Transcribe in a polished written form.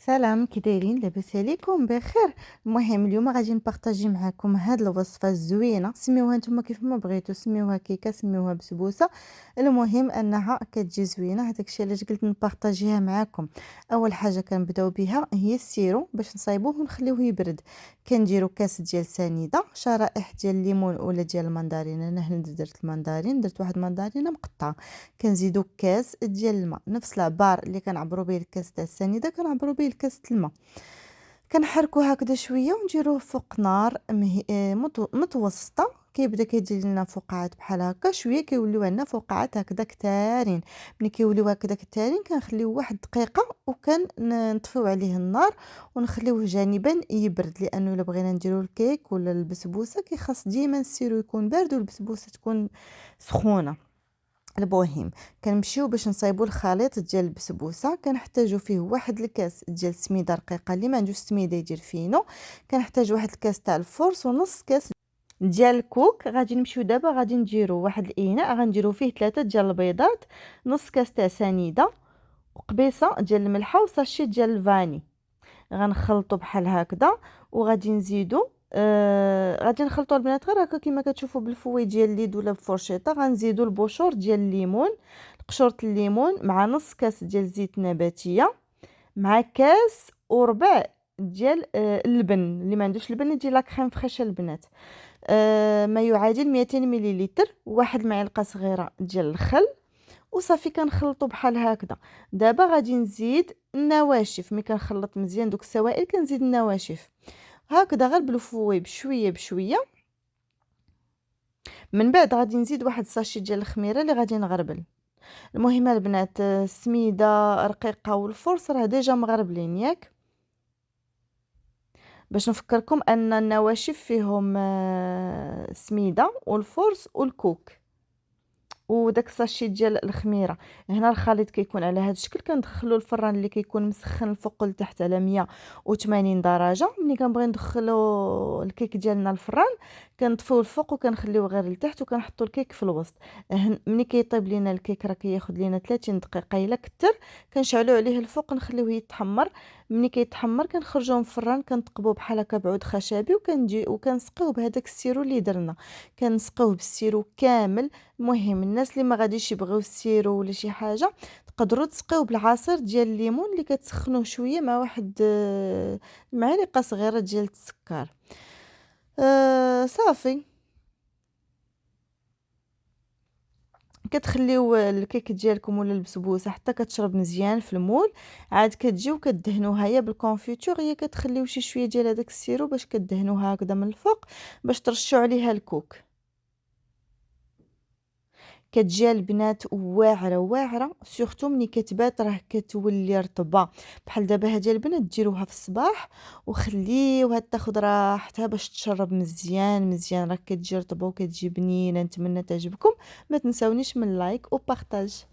سلام، كي دايرين؟ لاباس عليكم؟ بخير. المهم اليوم غادي نبارطاجي معكم هاد الوصفه الزوينه، سميوها نتوما كيف ما بغيتو، سميوها كيكه، سميوها بسبوسه. المهم انها كتجي زوينه، هذاك الشيء علاش قلت نبارطاجيها معكم. اول حاجه كنبداو بها هي السيرو باش نصايبوه ونخليوه يبرد. كنديروا كاس ديال سنيده، شرائح ديال الليمون ولا ديال المندرين. انا هنا درت المندرين، درت واحد المندرينه مقطعه. كنزيدو كاس ديال الماء، نفس العبار اللي كنعبروا به الكاس تاع السنيده كنعبروا به الكاس الماء. كنحركو هكذا شويه ونديروه فوق نار متوسطه. كيبدا كيدير لنا فقاعات بحال هكا، شويه كيوليو عندنا فقاعات هكذا كتارين. ملي كيوليو هكذا كتارين كنخليوه واحد دقيقه وكنطفيو عليه النار ونخليوه جانبا يبرد، لانه الا بغينا نديرو الكيك ولا البسبوسه كيخاص ديما السيرو يكون بارد والبسبوسه تكون سخونه. المهم كنمشيو باش نصايبو الخليط ديال البسبوسه. كنحتاجو فيه واحد الكاس ديال السميده رقيقه، اللي ما عندوش سميده يدير فينو. كنحتاج واحد الكاس تاع الفورس ونص كاس ديال الكوك. غادي نمشيو دابا غادي نديرو واحد الاناء غنديرو فيه 3 ديال البيضات، نص كاس تاع سنيده، وقبيصه ديال الملحه وساشي ديال الفاني. غنخلطو بحال هكذا وغادي نزيدو غادي نخلطو البنات غير هكا كيما كتشوفوا بالفوي ديال اليد ولا بفرشيطه. غنزيدو البشور ديال الليمون، قشوره الليمون، مع نص كاس ديال الزيت النباتيه، مع كاس وربع ديال اللبن. اللي ما عندوش اللبن يدير لا كريم فريش البنات. ما يعادل 200 مليلتر، واحد معلقه صغيره ديال الخل، وصافي كنخلطو بحال هكذا. دابا غادي نزيد النواشف. ملي كنخلط مزيان دوك السوائل كنزيد النواشف هكذا غير بالفوي بشويه بشويه. من بعد غادي نزيد واحد الساشي ديال الخميره اللي غادي نغربل. المهم البنات، السميده رقيقه والفرص راه ديجا مغربلين ياك. باش نفكركم ان النواشف فيهم سميده والفرص والكوك وداك الساشي ديال الخميره. هنا الخليط كيكون على هذا الشكل. كندخلو الفران اللي كيكون مسخن الفوق لتحت على 180 درجه. ملي كنبغي ندخلو الكيك ديالنا الفران كنطفيو الفوق وكنخليوه غير لتحت وكنحطو الكيك في الوسط. ملي كيطيب لينا الكيك راه كياخذ لينا 30 دقيقه الا كثر. كنشعلو عليه الفوق نخليوه يتحمر. ملي كيتحمر كنخرجوه من الفران كنثقبوه بحال هكا بعود خشبي وكنسقيوه بهذاك السيرو اللي درنا. كنسقيوه بالسيرو كامل. المهم الناس اللي ما غاديش يبغيو السيرو ولا شي حاجه تقدروا تسقيو بالعصير ديال الليمون اللي كتسخنوه شويه مع واحد معلقه صغيره ديال السكر. صافي كتخليو الكيك ديالكم ولا البسبوسه حتى كتشرب مزيان في المول. عاد كتجيو كدهنوها يا بالكونفيتور يا كتخليو شي شويه ديال هذاك السيرو باش كدهنوها هكذا من الفوق باش ترشوا عليها الكوك. كتجي البنات واعره واعره، سورتو ملي كتبات راه كتولي رطبه. بحال دابا هادي البنات ديروها في الصباح وخليوها تاخذ راحتها باش تشرب مزيان مزيان. راه كتجي رطبه وكتجي بنينه. نتمنى تعجبكم. ما تنساونيش من لايك وبارطاج.